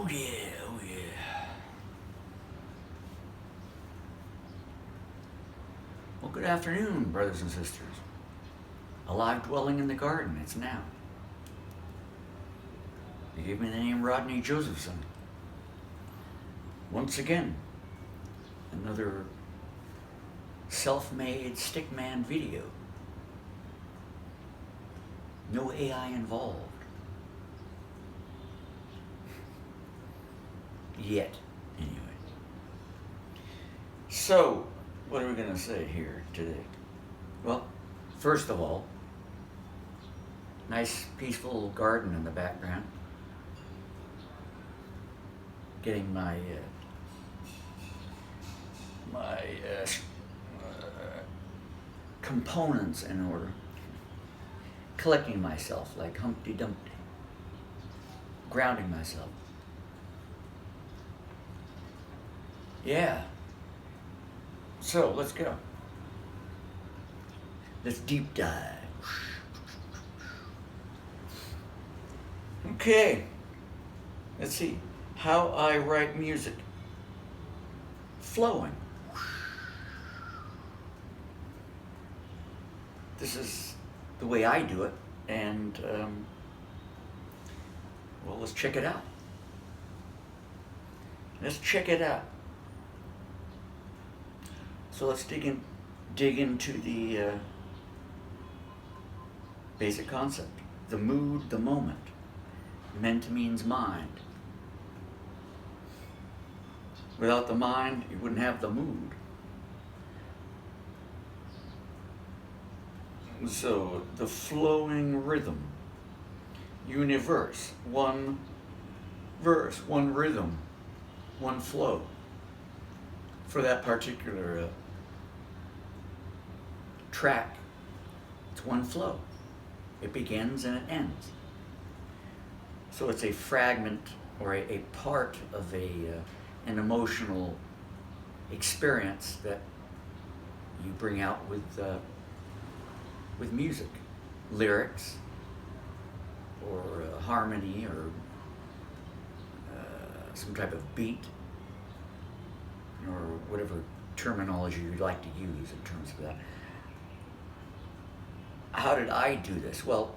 Oh yeah, oh yeah. Well, good afternoon, brothers and sisters. Alive dwelling in the garden, it's now. They gave me the name Rodney Josephson. Once again, another self-made stickman video. No AI involved. Yet, anyway. So, what are we going to say here today? Well, first of all, nice peaceful garden in the background. Getting my components in order. Collecting myself like Humpty Dumpty. Grounding myself. Yeah. So, let's go. Let's deep dive. Okay. Let's see. How I write music. Flowing. This is the way I do it, and well, let's check it out. Let's check it out. So let's dig into the basic concept. The mood, the moment. Ment means mind. Without the mind, you wouldn't have the mood. So, the flowing rhythm. Universe. One verse, one rhythm, one flow. For that particular track, it's one flow. It begins and it ends. So it's a fragment or a part of an emotional experience that you bring out with music, lyrics, or harmony, or some type of beat, or whatever terminology you'd like to use in terms of that. How did I do this? Well,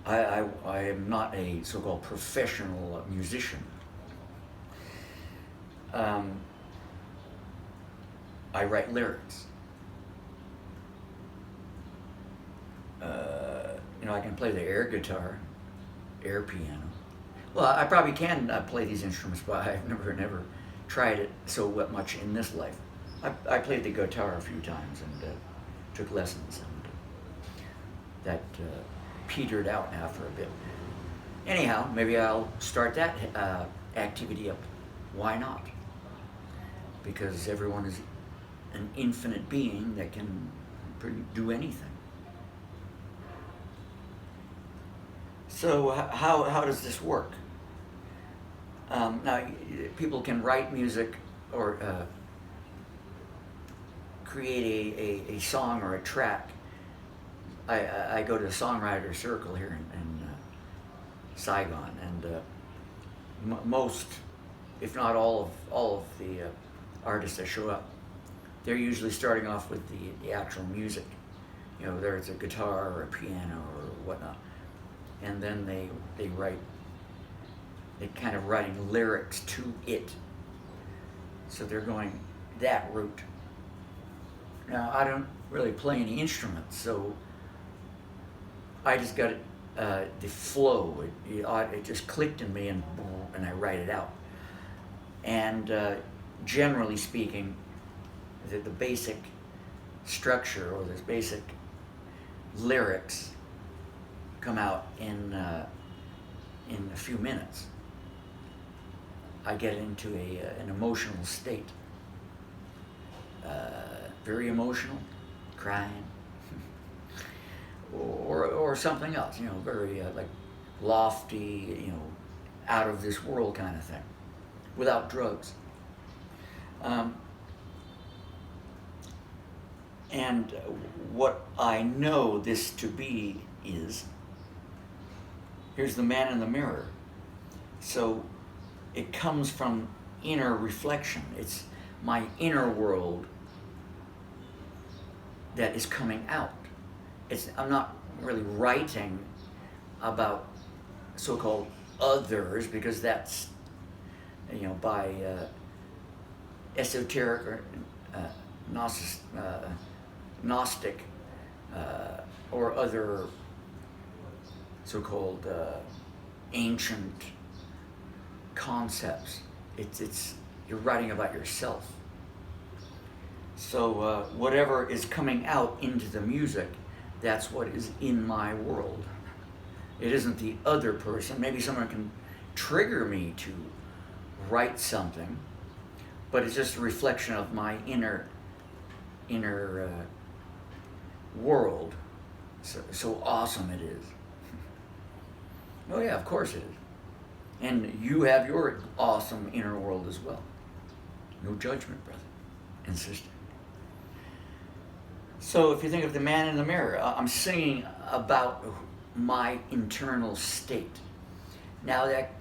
I am not a so-called professional musician. I write lyrics. I can play the air guitar, air piano. Well, I probably can play these instruments, but I've never tried it so much in this life. I played the guitar a few times and took lessons, and that petered out after a bit. Anyhow, maybe I'll start that activity up. Why not? Because everyone is an infinite being that can do anything. So how does this work? Now, people can write music or create a song or a track. I go to the songwriter circle here in Saigon, and most, if not all of the artists that show up, they're usually starting off with the actual music, whether it's a guitar or a piano or whatnot, and then they kind of writing lyrics to it. So they're going that route. Now, I don't really play any instruments, so I just got the flow. It just clicked in me, and I write it out. And generally speaking, the basic structure or the basic lyrics come out in a few minutes. I get into an emotional state. Very emotional, crying, or something else, very like lofty, out of this world kind of thing, without drugs. And what I know this to be is here's the man in the mirror. So it comes from inner reflection. It's my inner world that is coming out. I'm not really writing about so-called others, because that's, by esoteric or Gnostic or other so-called ancient concepts. You're writing about yourself. So whatever is coming out into the music, that's what is in my world. It isn't the other person. Maybe someone can trigger me to write something, but it's just a reflection of my inner world. So awesome it is. Oh yeah, of course it is. And you have your awesome inner world as well. No judgment, brother and sister. So if you think of the man in the mirror, I'm singing about my internal state. Now that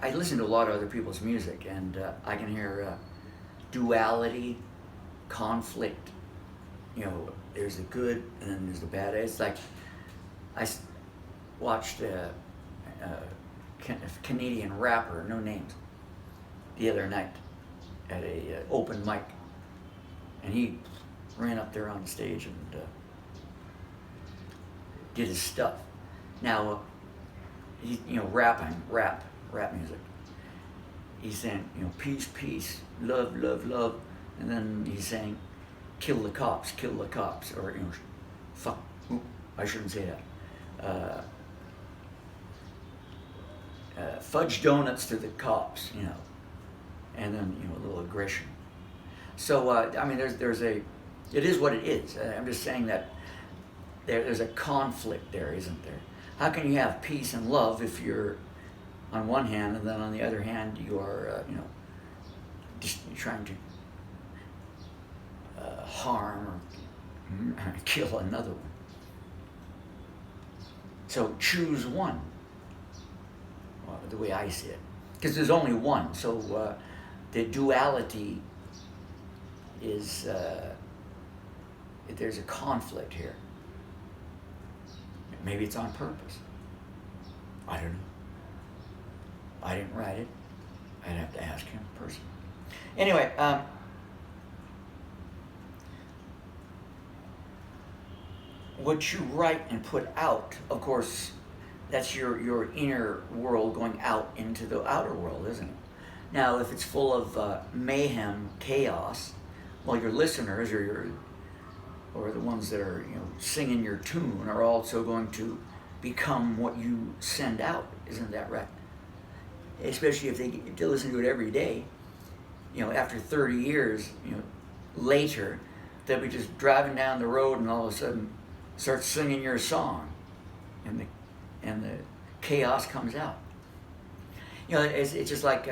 I listen to a lot of other people's music, and I can hear duality, conflict. There's the good and then there's the bad. It's like I watched a Canadian rapper, no names, the other night at a open mic, and he ran up there on stage and did his stuff. Now, he, rap music. He's saying, peace, peace, love, love, love, and then he's saying, kill the cops, or fuck. I shouldn't say that. Fudge donuts to the cops, and then a little aggression. So it is what it is. I'm just saying that there's a conflict there, isn't there? How can you have peace and love if you're on one hand, and then on the other hand you are, just trying to harm or kill another one? So choose one, the way I see it, because there's only one. So the duality is there's a conflict here. Maybe it's on purpose. I don't know. I didn't write it. I'd have to ask him personally. Anyway, what you write and put out, of course, that's your inner world going out into the outer world, isn't it? Now, if it's full of mayhem, chaos, well, your listeners or the ones that are singing your tune are also going to become what you send out. Isn't that right? Especially if they listen to it every day. After 30 years, later, they'll be just driving down the road and all of a sudden start singing your song, and the chaos comes out. It's just like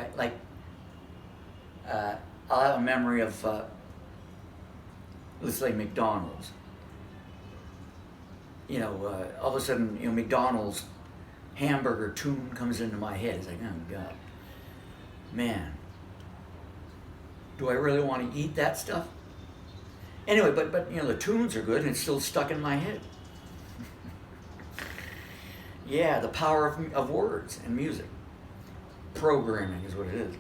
I'll have a memory of let's say McDonald's. All of a sudden, McDonald's hamburger tune comes into my head. It's like, oh God, man, do I really want to eat that stuff? Anyway, but the tunes are good and it's still stuck in my head. Yeah, the power of words and music. Programming is what it is.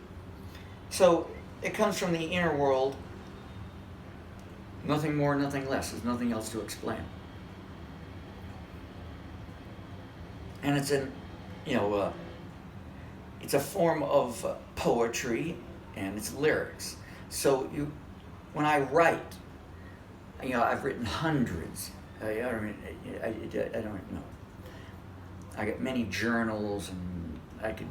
So it comes from the inner world. Nothing more, nothing less. There's nothing else to explain. And it's it's a form of poetry, and it's lyrics. So when I write, I've written hundreds. I don't know. I got many journals, and I could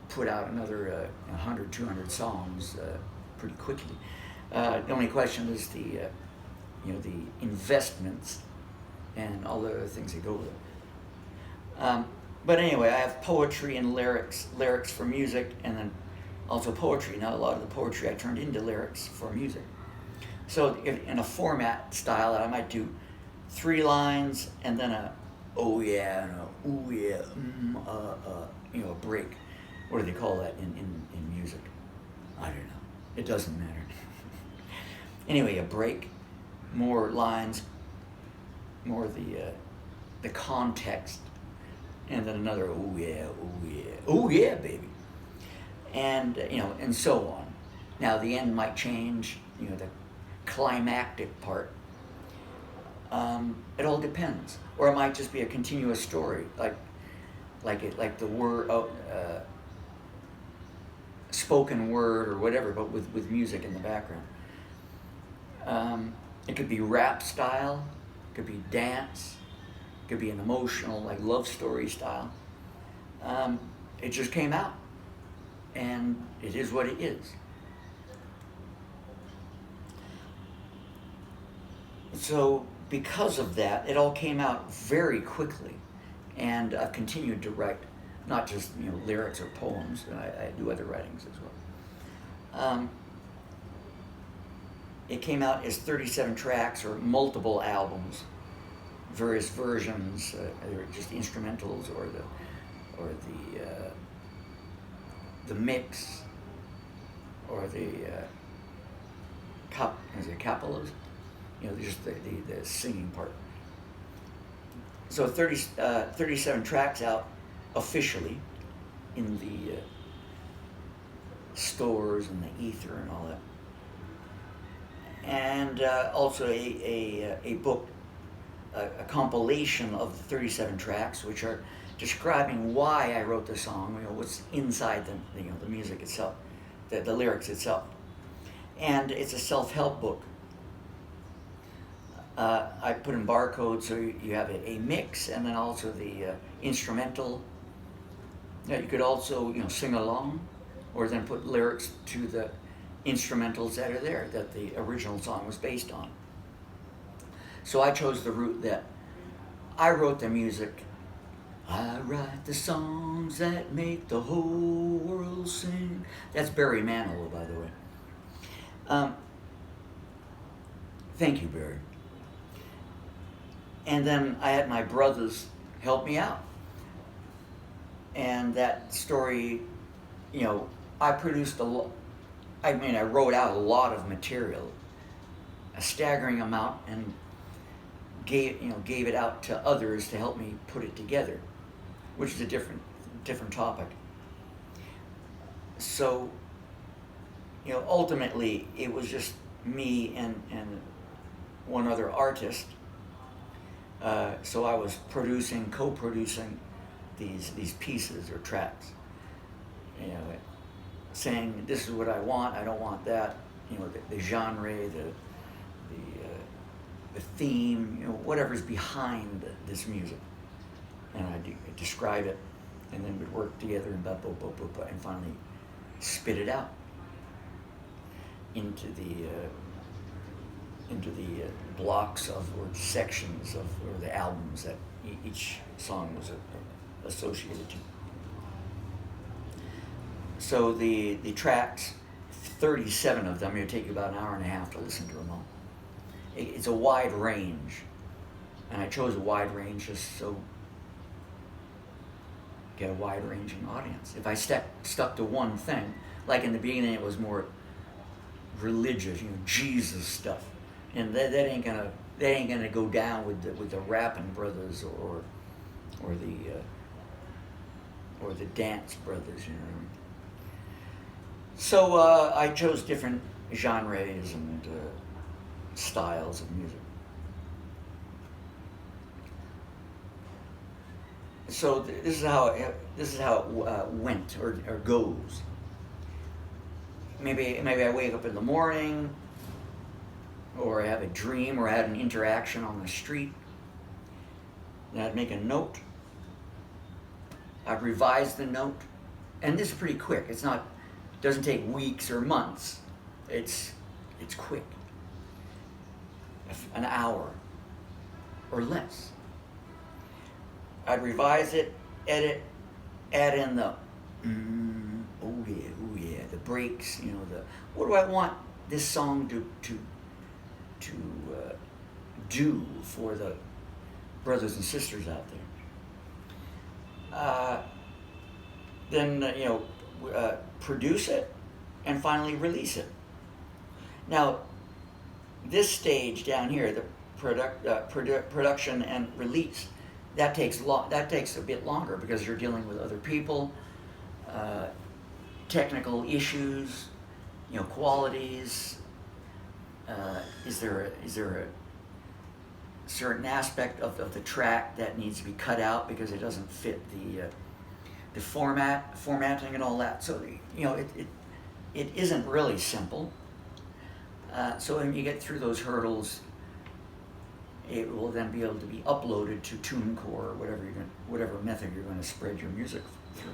put out another 100, 200 songs pretty quickly. The only question is the investments and all the other things that go with it. But anyway, I have poetry and lyrics for music, and then also poetry. Now, a lot of the poetry I turned into lyrics for music. So in a format style, I might do 3 lines and then oh yeah, and a ooh yeah, a break. What do they call that in music? I don't know. It doesn't matter. Anyway, a break, more lines, more the context, and then another oh yeah, baby, and and so on. Now the end might change. The climactic part. It all depends, or it might just be a continuous story, like the word, spoken word or whatever, but with music in the background. It could be rap style, it could be dance, it could be an emotional, like love story style. It just came out, and it is what it is. So because of that, it all came out very quickly, and I've continued to write, not just lyrics or poems. I do other writings as well. It came out as 37 tracks or multiple albums, various versions, either just the instrumentals or the mix or the cappellas, just the singing part. So 37 tracks out officially in the stores and the ether and all that. And also a book, a compilation of the 37 tracks, which are describing why I wrote the song, what's inside the music itself, the lyrics itself. And it's a self-help book. I put in barcodes so you have a mix, and then also the instrumental. You could also sing along, or then put lyrics to the instrumentals that are there that the original song was based on. So I chose the route that I wrote the music. I write the songs that make the whole world sing. That's Barry Manilow, by the way. Thank you, Barry. And then I had my brothers help me out. And that story, I produced I wrote out a lot of material, a staggering amount, and gave it out to others to help me put it together, which is a different topic. So, ultimately it was just me and one other artist. So I was co-producing these pieces or tracks, saying this is what I want, I don't want that, the genre, the theme, whatever's behind this music, and I describe it, and then we'd work together and finally spit it out into the blocks of or sections of or the albums that each song was associated to. So the tracks, 37 of them, it'll take you about an hour and a half to listen to them all. It's a wide range, and I chose a wide range just so get a wide ranging audience. If I stuck to one thing, like in the beginning it was more religious, Jesus stuff, and that ain't gonna go down with the rapping brothers or the dance brothers, So I chose different genres and styles of music. So this is how it went or goes. Maybe I wake up in the morning, or I have a dream, or I had an interaction on the street. Then I'd make a note. I'd revise the note, and this is pretty quick. Doesn't take weeks or months. It's quick. An hour or less. I'd revise it, edit, add in the oh yeah, the breaks. What do I want this song to do for brothers and sisters out there. Then produce it and finally release it. Now, this stage down here, the production and release, that takes a bit longer because you're dealing with other people, technical issues, qualities. Is there a certain aspect of the track that needs to be cut out because it doesn't fit the formatting and all that? So it isn't really simple. So when you get through those hurdles, it will then be able to be uploaded to TuneCore or whatever method you're going to spread your music through.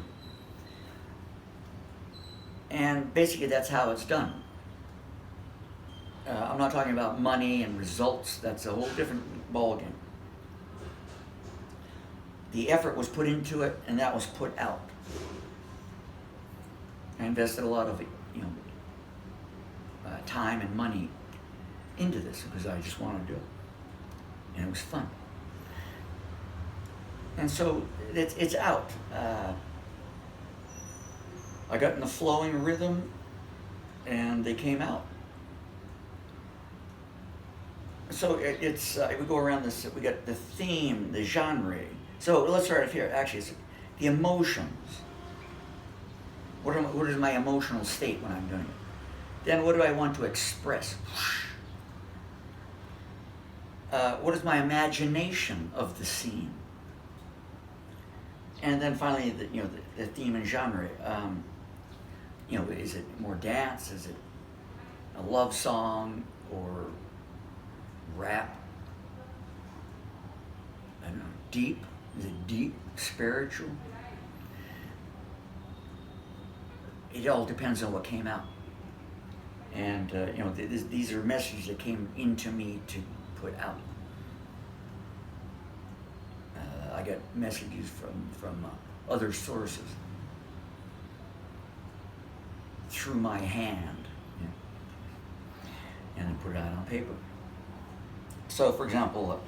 And basically that's how it's done. I'm not talking about money and results. That's a whole different ballgame. The effort was put into it, and that was put out. I invested a lot of time and money into this because I just wanted to do it, and it was fun. And so it's out. I got in the flowing rhythm, and they came out. So we go around this. We got the theme, the genre. So let's start off here. Actually, it's the emotions. What is my emotional state when I'm doing it? Then what do I want to express? What is my imagination of the scene? And then finally, the theme and genre. Is it more dance? Is it a love song or rap? I don't know. Deep? Is it deep? Spiritual? It all depends on what came out. And these are messages that came into me to put out. I got messages from other sources through my hand, and then put it out on paper. So, for example,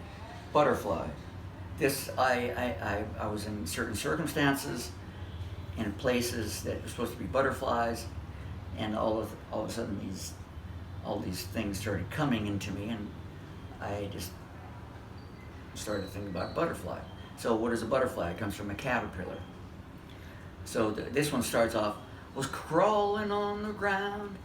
Butterfly. This I was in certain circumstances, in places that were supposed to be butterflies, and all of a sudden all these things started coming into me, and I just started thinking about butterfly. So what is a butterfly? It comes from a caterpillar. So this one starts off, was crawling on the ground,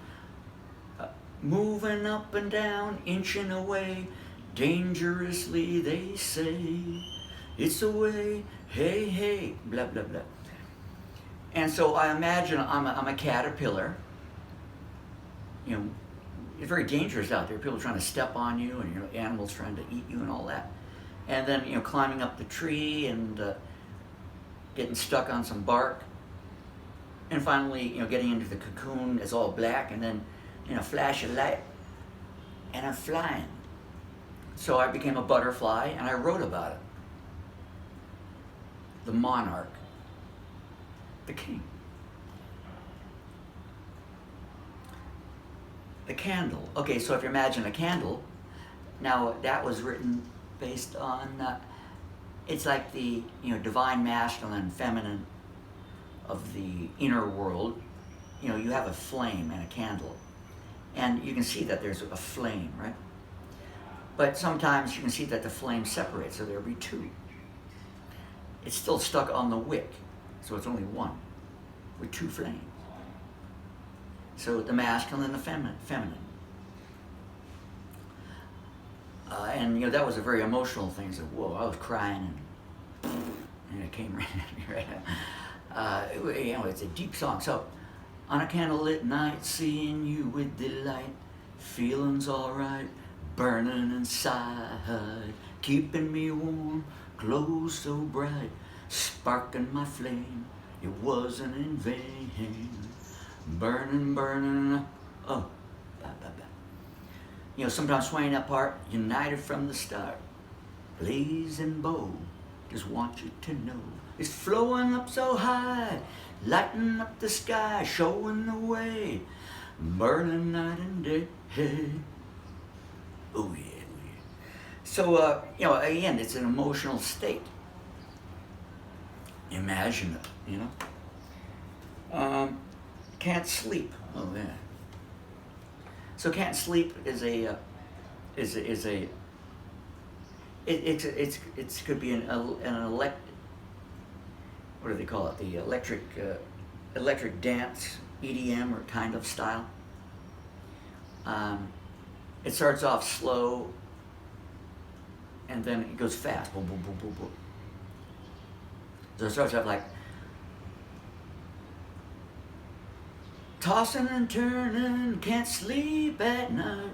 moving up and down, inching away, dangerously they say, it's the way, hey, hey, blah, blah, blah. And so I imagine I'm a caterpillar. It's very dangerous out there. People trying to step on you, and animals trying to eat you and all that. And then climbing up the tree and getting stuck on some bark. And finally, getting into the cocoon, it's all black, and then flash of light, and I'm flying. So I became a butterfly, and I wrote about it. The monarch, the king. The candle. Okay, so if you imagine a candle, now that was written based on, it's like the divine masculine and feminine of the inner world. You have a flame and a candle, and you can see that there's a flame, right? But sometimes you can see that the flame separates, so there'll be two. It's still stuck on the wick, so it's only one with two flames. So the masculine and the feminine. And that was a very emotional thing. So whoa, I was crying, and it came right at me. Right? It's a deep song. So on a candlelit night, seeing you with delight, feelings alright, burning inside, keeping me warm, glow so bright, sparking my flame. It wasn't in vain. Burning, burning, oh, blah, blah, blah. Sometimes swaying that part, united from the start, blazing bold, just want you to know, it's flowing up so high, lighting up the sky, showing the way, burning night and day, hey. Oh yeah, oh yeah. So, again, it's an emotional state. Imagine it, Can't sleep. Oh, yeah. So can't sleep is it could be an what do they call it? The electric dance, EDM or kind of style. It starts off slow, and then it goes fast. Boom, boom, boom, boom, boom. So it starts off like tossing and turning, can't sleep at night.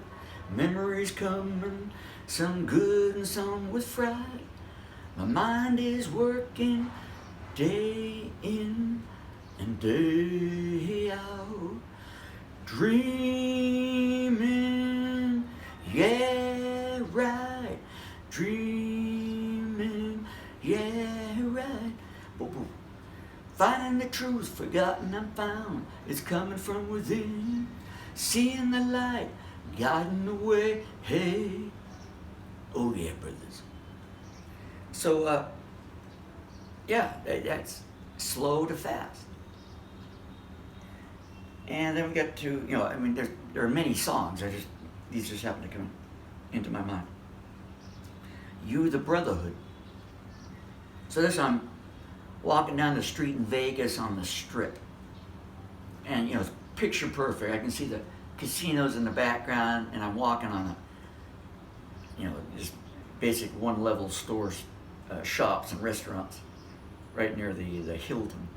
Memories coming, some good and some with fright. My mind is working day in and day out. Dreaming, yeah, right. Dreaming, yeah, right. Boom, boom. Finding the truth, forgotten and found. It's coming from within. Seeing the light, guiding the way. Hey, oh yeah, brothers. So, that's slow to fast. And then we get to, there are many songs. These just happen to come into my mind. You, the Brotherhood. So this, I'm walking down the street in Vegas on the Strip. And, it's picture perfect. I can see the casinos in the background, and I'm walking on just basic one-level stores, shops and restaurants right near the Hilton.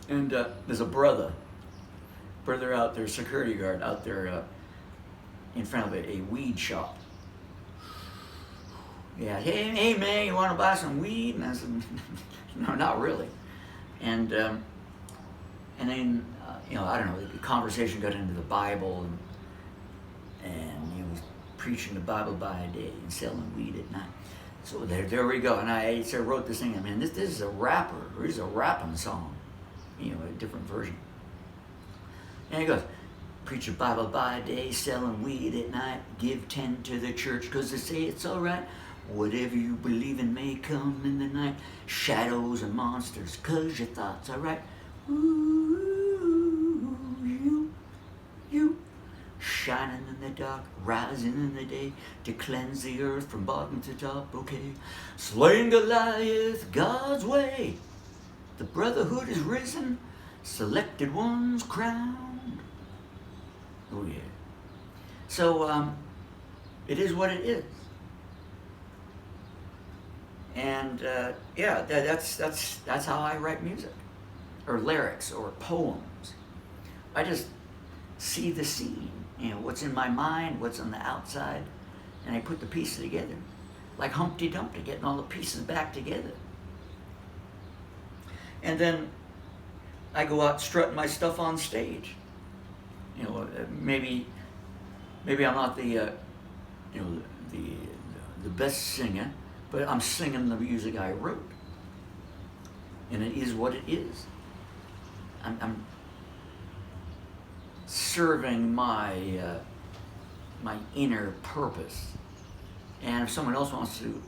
And there's a brother out there, security guard out there in front of a weed shop. Yeah, hey man, you want to buy some weed? And I said, no, not really. And then I don't know, the conversation got into the Bible, and he was preaching the Bible by a day and selling weed at night. So there we go. And I wrote this thing. Man, this is a rapper. This is a rapping song, a different version. And he goes, preach the Bible by day, selling weed at night, give 10 to the church, 'cause they say it's all right. Whatever you believe in may come in the night. Shadows and monsters, 'cause your thoughts are right. Ooh, you, shining in the dark, rising in the day, to cleanse the earth from bottom to top, okay. Slaying Goliath God's way. The Brotherhood is risen, selected ones crowned. Oh yeah. So, it is what it is. And that's how I write music, or lyrics, or poems. I just see the scene, what's in my mind, what's on the outside, and I put the pieces together, like Humpty Dumpty, getting all the pieces back together. And then I go out strutting my stuff on stage. Maybe I'm not the best singer, but I'm singing the music I wrote, and it is what it is. I'm serving my inner purpose, and if someone else wants to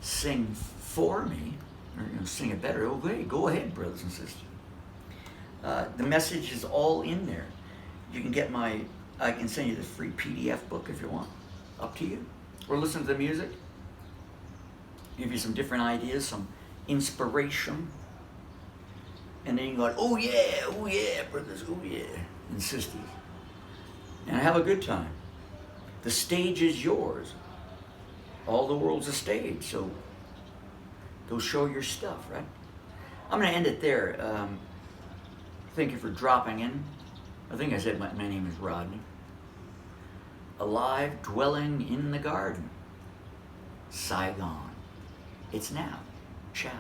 sing for me, or sing it better, okay, go ahead, brothers and sisters. The message is all in there. You can get I can send you the free PDF book if you want. Up to you. Or listen to the music. Give you some different ideas, some inspiration. And then you go, oh yeah, brothers, oh yeah, and sisters. And have a good time. The stage is yours. All the world's a stage, so go show your stuff, right? I'm going to end it there. Thank you for dropping in. I think I said my name is Rodney. Alive, dwelling in the garden. Saigon. It's now. Ciao.